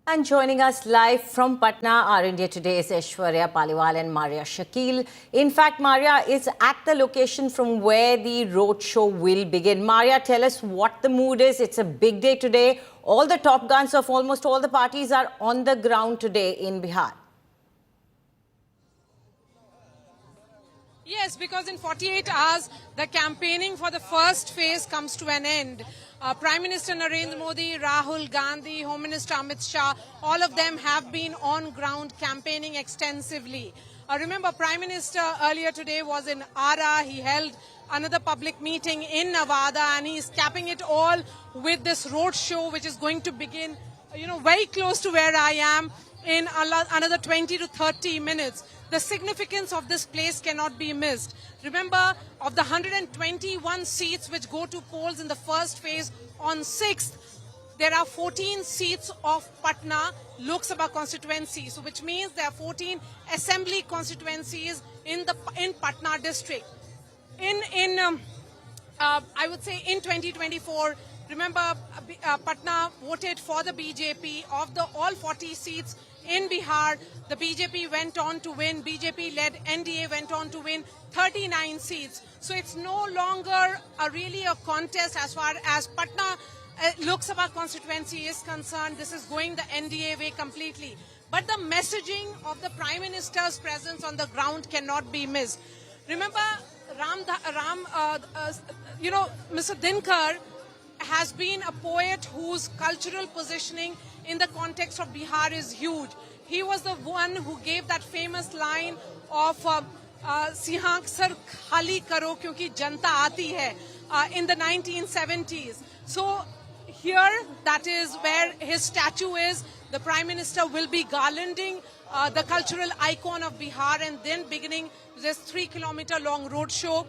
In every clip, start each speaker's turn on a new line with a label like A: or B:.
A: And joining us live from Patna, our India Today is Aishwarya Paliwal and Maria Shakil. In fact, Maria is at the location from where the roadshow will begin. Maria, tell us what the mood is. It's a big day today. All the top guns of almost all the parties are on the ground today in Bihar.
B: Yes, because in 48 hours, the campaigning for the first phase comes to an end. Prime Minister Narendra Modi, Rahul Gandhi, Home Minister Amit Shah, all of them have been on ground campaigning extensively. Remember, Prime Minister earlier today was in Ara. He held another public meeting in Nevada, and he is capping it all with this road show, which is going to begin, very close to where I am in another 20 to 30 minutes. The significance of this place cannot be missed. Remember, of the 121 seats which go to polls in the first phase on 6th, there are 14 seats of Patna Lok Sabha constituency, so which means there are 14 assembly constituencies in Patna district. I would say in 2024, remember, Patna voted for the BJP. Of the all 40 seats in Bihar, the BJP went on to win. BJP-led NDA went on to win 39 seats. So it's no longer really a contest as far as Patna Lok Sabha constituency is concerned. This is going the NDA way completely. But the messaging of the Prime Minister's presence on the ground cannot be missed. Remember, Mr. Dinkar has been a poet whose cultural positioning in the context of Bihar is huge. He was the one who gave that famous line of "Sihank sar khali karo kyunki janta aati hai" in the 1970s. So here, that is where his statue is. The Prime Minister will be garlanding the cultural icon of Bihar and then beginning this 3-kilometer long road show.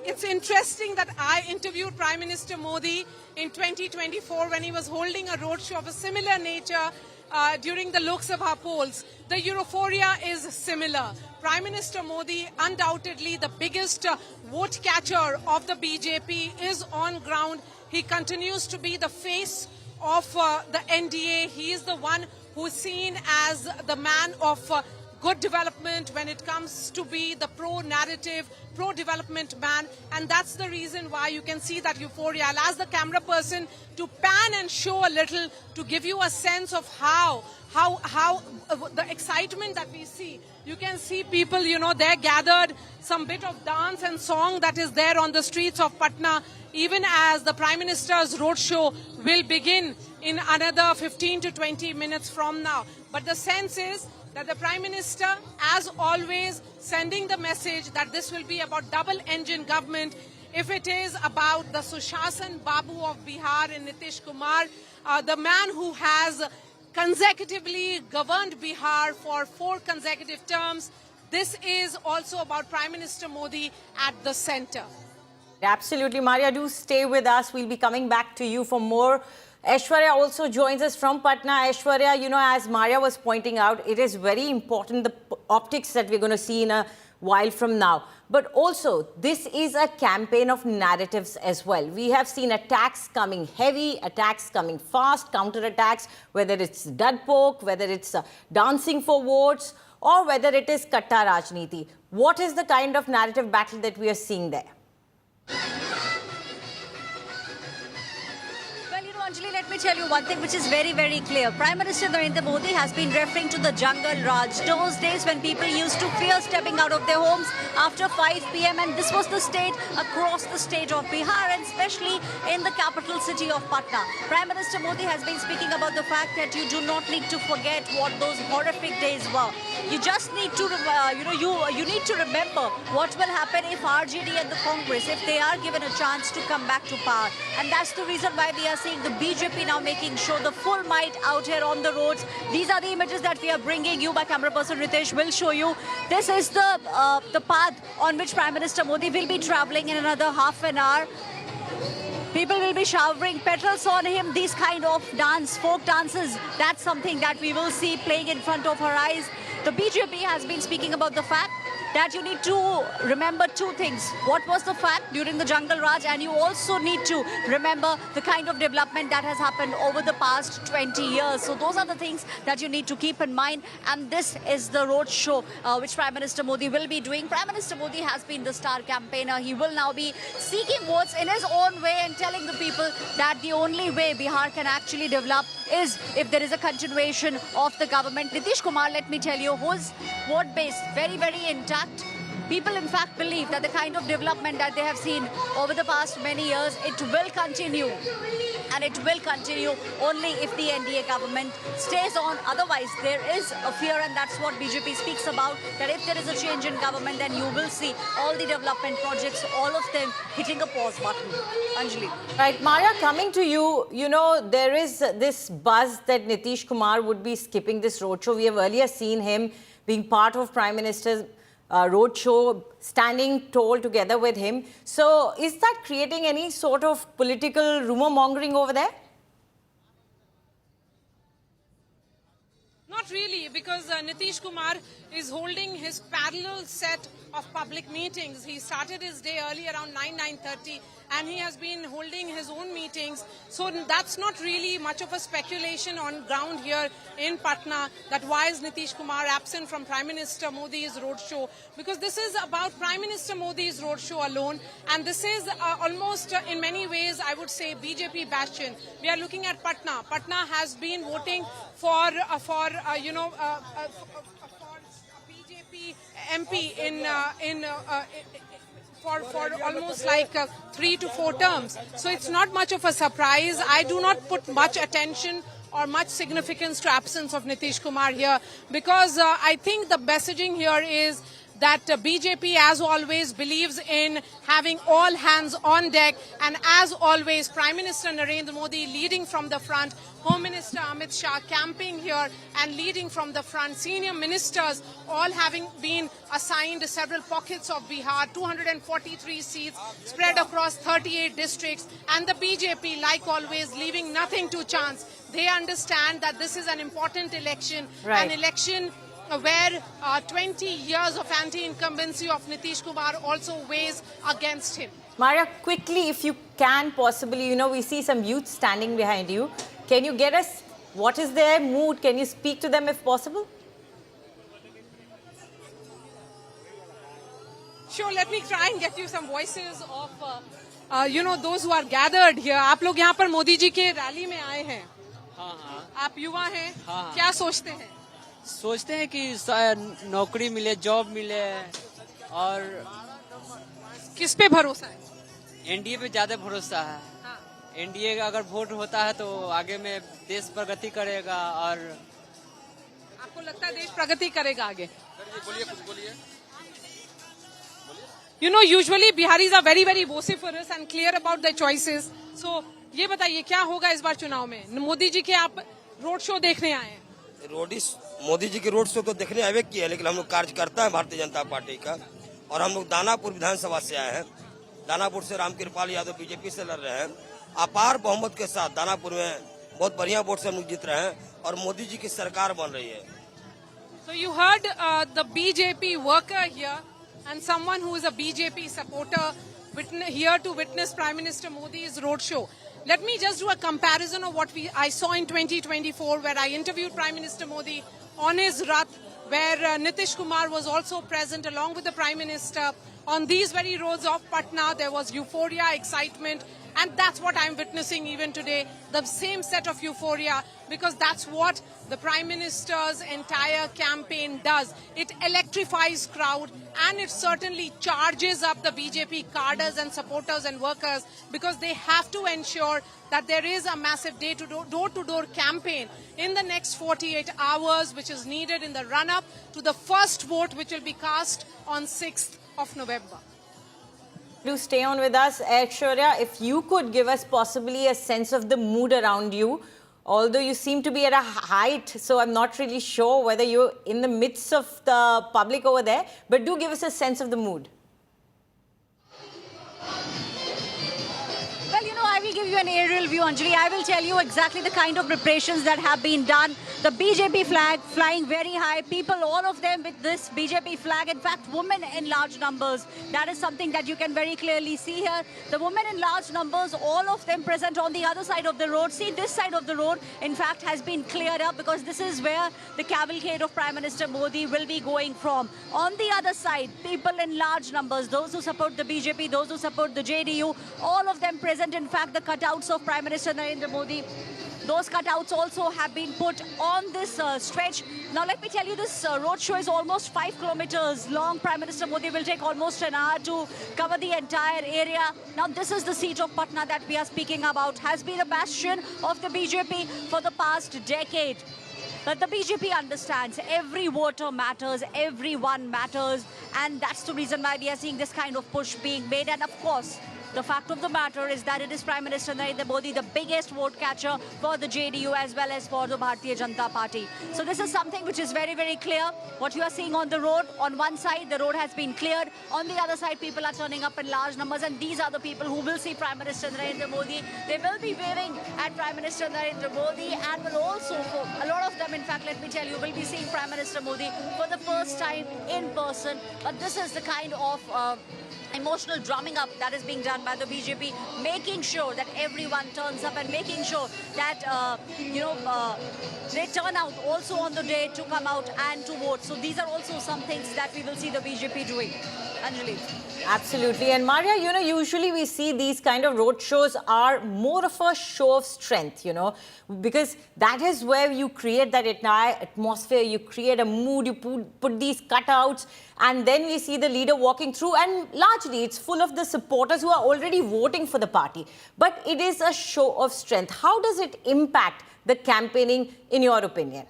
B: It's interesting that I interviewed Prime Minister Modi in 2024 when he was holding a roadshow of a similar nature during the Lok Sabha polls. The euphoria is similar. Prime Minister Modi, undoubtedly the biggest vote catcher of the BJP, is on ground. He continues to be the face of the NDA. He is the one who is seen as the man of good development when it comes to be the pro-narrative, pro-development man, and that's the reason why you can see that euphoria. I'll ask the camera person to pan and show a little to give you a sense of how the excitement that we see. You can see people, they're gathered, some bit of dance and song that is there on the streets of Patna, even as the Prime Minister's roadshow will begin in another 15 to 20 minutes from now. But the sense is that the Prime Minister, as always, sending the message that this will be about double-engine government. If it is about the Sushasan Babu of Bihar and Nitish Kumar, the man who has consecutively governed Bihar for 4 consecutive terms, this is also about Prime Minister Modi at the center.
A: Absolutely, Maria, do stay with us. We'll be coming back to you for more. Aishwarya also joins us from Patna. Aishwarya, as Maria was pointing out, it is very important, the optics that we're going to see in a while from now. But also, this is a campaign of narratives as well. We have seen attacks coming heavy, attacks coming fast, counterattacks, whether it's dud poke, whether it's dancing for votes, or whether it is Katta Rajniti. What is the kind of narrative battle that we are seeing there?
C: Anjali, let me tell you one thing which is very, very clear. Prime Minister Narendra Modi has been referring to the Jungle Raj, those days when people used to fear stepping out of their homes after 5 p.m. and this was the state across the state of Bihar and especially in the capital city of Patna. Prime Minister Modi has been speaking about the fact that you do not need to forget what those horrific days were. You just need to, you need to remember what will happen if RJD and the Congress, if they are given a chance to come back to power. And that's the reason why we are seeing the BJP now making sure the full might out here on the roads. These are the images that we are bringing you. My camera person Ritesh will show you. This is the path on which Prime Minister Modi will be traveling in another half an hour. People will be showering petals on him. These kind of folk dances, that's something that we will see playing in front of our eyes. The BJP has been speaking about the fact that you need to remember two things. What was the fact during the Jungle Raj, and you also need to remember the kind of development that has happened over the past 20 years. So those are the things that you need to keep in mind. And this is the road show which Prime Minister Modi will be doing. Prime Minister Modi has been the star campaigner. He will now be seeking votes in his own way and telling the people that the only way Bihar can actually develop is if there is a continuation of the government. Nitish Kumar, let me tell you, whose vote base very, very intact. People, in fact, believe that the kind of development that they have seen over the past many years, it will continue. And it will continue only if the NDA government stays on. Otherwise, there is a fear, and that's what BJP speaks about, that if there is a change in government, then you will see all the development projects, all of them hitting a pause button. Anjali.
A: Right, Maria, coming to you, you know, there is this buzz that Nitish Kumar would be skipping this roadshow. We have earlier seen him being part of Prime Minister's roadshow, standing tall together with him. So is that creating any sort of political rumor mongering over there?
B: Not really, because Nitish Kumar is holding his parallel set of public meetings. He started his day early around 9:30, and he has been holding his own meetings. So that's not really much of a speculation on ground here in Patna that why is Nitish Kumar absent from Prime Minister Modi's roadshow, because this is about Prime Minister Modi's roadshow alone, and this is almost in many ways, I would say, BJP bastion. We are looking at Patna. Patna has been voting for BJP MP for almost like 3 to 4 terms. So it's not much of a surprise. I do not put much attention or much significance to absence of Nitish Kumar here, because I think the messaging here is that BJP, as always, believes in having all hands on deck, and as always, Prime Minister Narendra Modi leading from the front, Home Minister Amit Shah camping here and leading from the front, senior ministers all having been assigned several pockets of Bihar, 243 seats spread across 38 districts, and the BJP, like always, leaving nothing to chance. They understand that this is an important election,
A: Right.
B: an election where 20 years of anti-incumbency of Nitish Kumar also weighs against him.
A: Maria, quickly, if you can possibly, you know, we see some youth standing behind you. Can you get us, what is their mood? Can you speak to them if possible?
B: Sure, let me try and get you some voices of, those who are gathered here. आप लोग यहाँ पर मोदी जी के rally में आए हैं.
D: हाँ.
B: आप युवा हैं.
D: हाँ.
B: क्या सोचते हैं?
D: सोचते हैं कि शायद नौकरी मिले, जॉब मिले, और
B: किस पे भरोसा है?
D: एनडीए पे ज्यादा भरोसा है.
B: हाँ.
D: एनडीए का अगर वोट होता है तो आगे में देश प्रगति करेगा. और
B: आपको लगता है देश प्रगति करेगा आगे? You know, usually Biharis are very, very vociferous and clear about their choices. So, ये बताइए क्या होगा इस बार चुनाव में? मोदी जी के आप रोड शो देखने आए हैं.
E: मोदी जी की रोड शो तो देखने आए किए है, लेकिन हम लोग कार्यकर्ता है भारतीय जनता पार्टी का, और हम लोग दानापुर विधानसभा से आए हैं. दानापुर से रामकृपाल यादव बीजेपी से लड़ रहे हैं. अपार बहुमत के साथ दानापुर में बहुत बढ़िया वोट से हम लोग जीत रहे हैं, और मोदी जी की सरकार बन रही है.
B: So you heard the BJP worker here and someone who is a BJP supporter here to witness Prime Minister Modi's roadshow. Let me just do a comparison of what I saw in 2024, where I interviewed Prime Minister Modi on his Rath, where Nitish Kumar was also present along with the Prime Minister. On these very roads of Patna, there was euphoria, excitement, and that's what I'm witnessing even today, the same set of euphoria, because that's what the Prime Minister's entire campaign does. It electrifies crowd, and it certainly charges up the BJP cadres and supporters and workers, because they have to ensure that there is a massive door-to-door campaign in the next 48 hours, which is needed in the run-up to the first vote, which will be cast on 6th of November.
A: Do stay on with us. Aishwarya, if you could give us possibly a sense of the mood around you, although you seem to be at a height, so I'm not really sure whether you're in the midst of the public over there, but do give us a sense of the mood.
C: Well, you know, I will give you an aerial view, Anjali. I will tell you exactly the kind of preparations that have been done. The BJP flag flying very high. People, all of them with this BJP flag. In fact, women in large numbers. That is something that you can very clearly see here. The women in large numbers, all of them present on the other side of the road. See, this side of the road, in fact, has been cleared up because this is where the cavalcade of Prime Minister Modi will be going from. On the other side, people in large numbers, those who support the BJP, those who support the JDU, all of them present. In fact, the cutouts of Prime Minister Narendra Modi, those cutouts also have been put on this stretch. Now, let me tell you, this roadshow is almost 5 kilometers long. Prime Minister Modi will take almost an hour to cover the entire area. Now, this is the seat of Patna that we are speaking about. Has been a bastion of the BJP for the past decade. But the BJP understands every voter matters, everyone matters. And that's the reason why we are seeing this kind of push being made. And of course, the fact of the matter is that it is Prime Minister Narendra Modi, the biggest vote catcher for the JDU as well as for the Bharatiya Janata Party. So this is something which is very, very clear. What you are seeing on the road, on one side, the road has been cleared. On the other side, people are turning up in large numbers. And these are the people who will see Prime Minister Narendra Modi. They will be waving at Prime Minister Narendra Modi and will also, a lot of them, in fact, let me tell you, will be seeing Prime Minister Modi for the first time in person. But this is the kind of emotional drumming up that is being done by the BJP, making sure that everyone turns up and making sure that, they turn out also on the day to come out and to vote. So these are also some things that we will see the BJP doing. Anjali.
A: Absolutely. And Maria, usually we see these kind of road shows are more of a show of strength, because that is where you create that entire atmosphere, you create a mood, you put these cutouts, and then we see the leader walking through, and largely it's full of the supporters who are already voting for the party. But it is a show of strength. How does it impact the campaigning, in your opinion?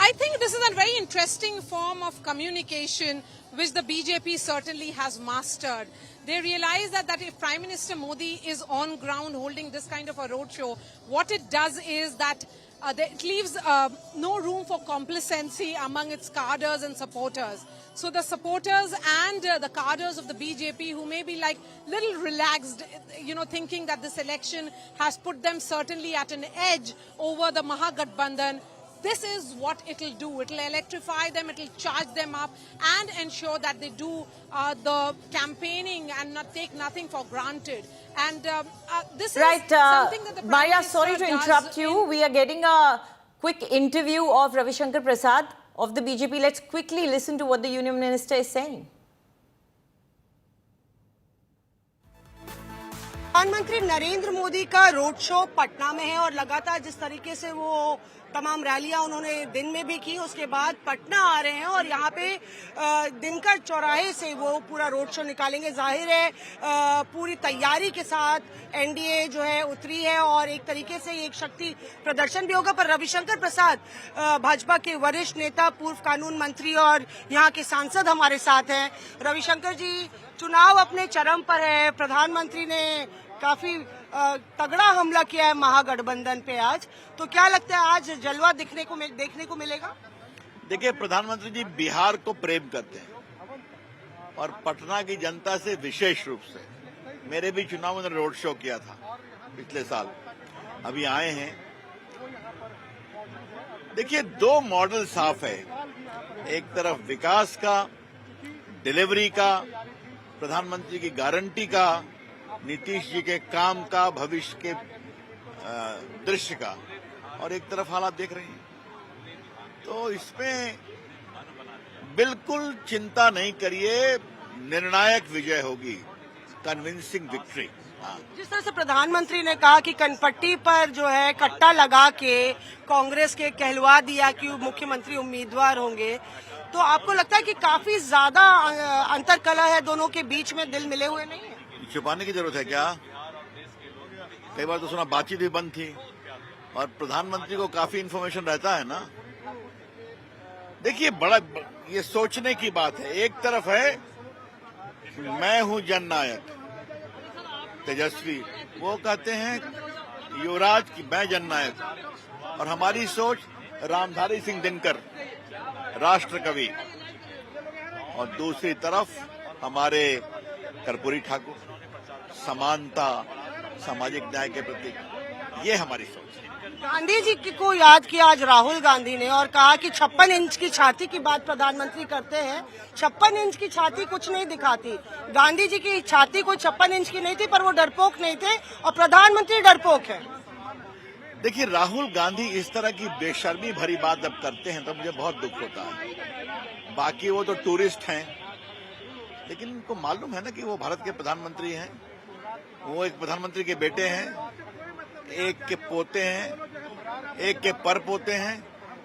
B: I think this is a very interesting form of communication which the BJP certainly has mastered. They realize that if Prime Minister Modi is on ground holding this kind of a roadshow, what it does is that it leaves no room for complacency among its cadres and supporters. So the supporters and the cadres of the BJP who may be like little relaxed, thinking that this election has put them certainly at an edge over the Mahagathbandhan, this is what it'll do. It'll electrify them, it'll charge them up and ensure that they do the campaigning and not take nothing for granted. And this is something that the Prime
A: Maria,
B: Minister
A: sorry to interrupt you. We are getting a quick interview of Ravi Shankar Prasad of the BJP. Let's quickly listen to what the Union Minister is saying.
F: प्रधानमंत्री नरेंद्र मोदी का road show Patna में है और लगातार जिस तरीके से वो तमाम रैलियां उन्होंने दिन में भी की, उसके बाद पटना आ रहे हैं और यहाँ पे दिनकर चौराहे से वो पूरा रोड शो निकालेंगे। जाहिर है पूरी तैयारी के साथ एनडीए जो है उतरी है और एक तरीके से एक शक्ति प्रदर्शन भी होगा। पर रविशंकर प्रसाद भाजपा के वरिष्ठ नेता, पूर्व कानून मंत्री और यहाँ के सांसद हमारे साथ हैं। रविशंकर जी, चुनाव अपने चरम पर है, प्रधानमंत्री ने काफी तगड़ा हमला किया है महागठबंधन पे आज, तो क्या लगता है आज जलवा देखने को मिलेगा?
G: देखिए, प्रधानमंत्री जी बिहार को प्रेम करते हैं और पटना की जनता से विशेष रूप से। मेरे भी चुनाव में रोड शो किया था पिछले साल, अभी आए हैं। देखिए, दो मॉडल साफ है, एक तरफ विकास का, डिलीवरी का, प्रधानमंत्री की गारंटी का, नीतीश जी के काम का, भविष्य के दृश्य का, और एक तरफ हालात देख रहे हैं। तो इसमें बिल्कुल चिंता नहीं करिए, निर्णायक विजय होगी, कन्विंसिंग विक्ट्री।
F: जिस तरह से प्रधानमंत्री ने कहा कि कनपट्टी पर जो है कट्टा लगा के कांग्रेस के कहलवा दिया कि मुख्यमंत्री उम्मीदवार होंगे, तो आपको लगता है कि काफी ज्यादा अंतरकलह है दोनों के बीच में, दिल मिले हुए नहीं है?
G: छुपाने की जरूरत है क्या? कई बार तो सुना बातचीत भी बंद थी और प्रधानमंत्री को काफी इन्फॉर्मेशन रहता है ना। देखिए, बड़ा ये सोचने की बात है। एक तरफ है मैं हूं जननायक तेजस्वी, वो कहते हैं युवराज की मैं जननायक, और हमारी सोच रामधारी सिंह दिनकर राष्ट्र कवि, और दूसरी तरफ हमारे कर्पूरी ठाकुर, समानता, सामाजिक न्याय के प्रति, ये हमारी सोच है।
F: गांधी जी को याद किया आज राहुल गांधी ने और कहा कि 56 इंच की छाती की बात प्रधानमंत्री करते हैं। 56 इंच की छाती कुछ नहीं दिखाती। गांधी जी की छाती कोई 56 इंच की नहीं थी, पर वो डरपोक नहीं थे और प्रधानमंत्री डरपोक है।
G: देखिए, राहुल गांधी इस तरह की बेशर्मी भरी बात जब करते हैं तो मुझे बहुत दुख होता है। बाकी वो तो टूरिस्ट हैं, लेकिन उनको मालूम है ना कि वो भारत के प्रधानमंत्री हैं। वो एक प्रधानमंत्री के बेटे हैं, एक के पोते हैं, एक के पर पोते हैं।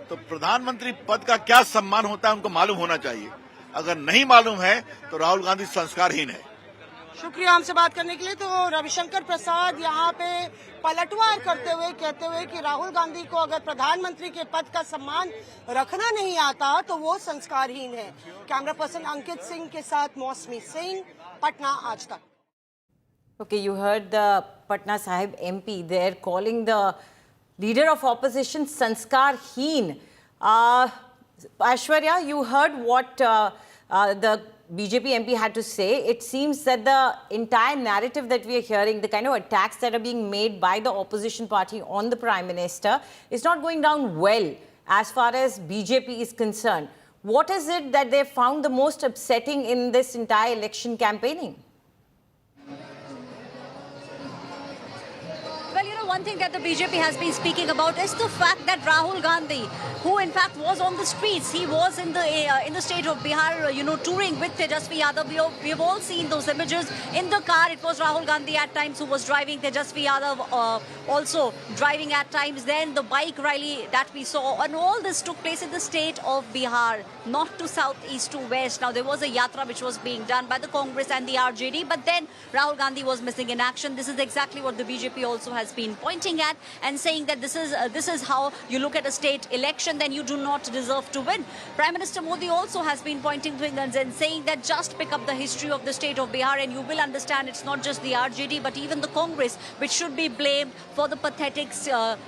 G: तो प्रधानमंत्री पद का क्या सम्मान होता है उनको मालूम होना चाहिए। अगर नहीं मालूम है तो राहुल गांधी संस्कारहीन है।
F: शुक्रिया हमसे बात करने के लिए। तो रविशंकर प्रसाद यहाँ पे पलटवार करते हुए कहते हुए कि राहुल गांधी को अगर प्रधानमंत्री के पद का सम्मान रखना नहीं आता तो वो संस्कारहीन है। कैमरा पर्सन अंकित सिंह के साथ मौसमी सिंह, पटना आज तक।
A: Okay, you heard the Patna Sahib MP there calling the leader of opposition Sanskar Heen. Aishwarya, you heard what the BJP MP had to say. It seems that the entire narrative that we are hearing, the kind of attacks that are being made by the opposition party on the Prime Minister is not going down well as far as BJP is concerned. What is it that they found the most upsetting in this entire election campaigning?
C: Well, you know, one thing that the BJP has been speaking about is the fact that Rahul Gandhi, who in fact was on the streets, he was in the state of Bihar, you know, touring with Tejasvi Yadav. We have all seen those images. In the car, it was Rahul Gandhi at times who was driving, Tejasvi Yadav also driving at times. Then the bike rally that we saw, and all this took place in the state of Bihar, not to south, east to west. Now, there was a yatra which was being done by the Congress and the RJD, but then Rahul Gandhi was missing in action. This is exactly what the BJP also has been pointing at and saying that this is how you look at a state election, then you do not deserve to win. Prime Minister Modi also has been pointing fingers and saying that just pick up the history of the state of Bihar and you will understand it's not just the RJD but even the Congress which should be blamed for the pathetic state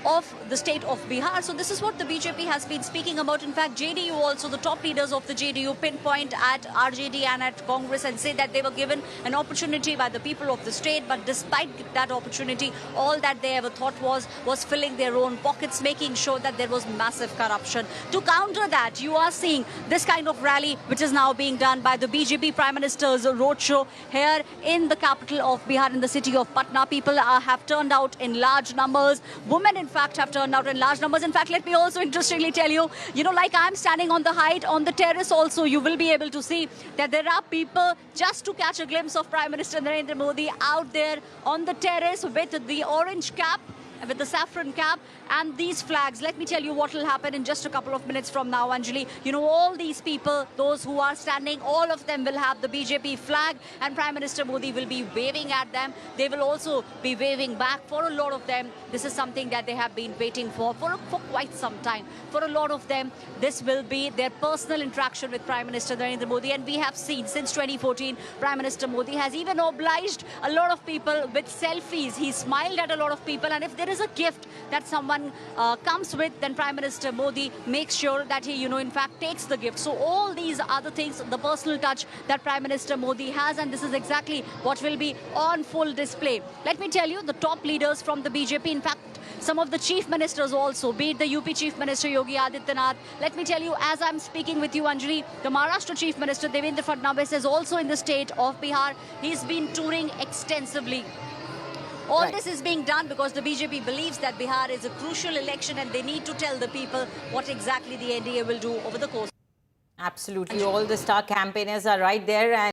C: of Bihar. So this is what the BJP has been speaking about. In fact, JDU also, the top leaders of the JDU pinpoint at RJD and at Congress and say that they were given an opportunity by the people of the state, but despite that opportunity, all that they ever thought was filling their own pockets, making sure that there was massive corruption. To counter that, you are seeing this kind of rally which is now being done by the BJP Prime Minister's roadshow here in the capital of Bihar, in the city of Patna. People have turned out in large numbers. Women, in fact, have turned out in large numbers. In fact, let me also interestingly tell you, like I'm standing on the height, on the terrace also, you will be able to see that there are people just to catch a glimpse of Prime Minister Narendra Modi out there on the terrace with the orange cap, with the saffron cap and these flags. Let me tell you what will happen in just a couple of minutes from now, Anjali. All these people, those who are standing, all of them will have the BJP flag and Prime Minister Modi will be waving at them. They will also be waving back. For a lot of them, this is something that they have been waiting for quite some time. For a lot of them, this will be their personal interaction with Prime Minister Narendra Modi. And we have seen since 2014, Prime Minister Modi has even obliged a lot of people with selfies. He smiled at a lot of people, and if there is a gift that someone comes with, then Prime Minister Modi makes sure that he, in fact, takes the gift. So all these other things, the personal touch that Prime Minister Modi has, and this is exactly what will be on full display. Let me tell you, the top leaders from the BJP, in fact, some of the chief ministers also, be it the UP Chief Minister Yogi Adityanath. Let me tell you, as I'm speaking with you, Anjali, the Maharashtra Chief Minister Devendra Fadnavis is also in the state of Bihar. He's been touring extensively. All this is being done because the BJP believes that Bihar is a crucial election and they need to tell the people what exactly the NDA will do over the course.
A: Absolutely. All the star campaigners are right there. And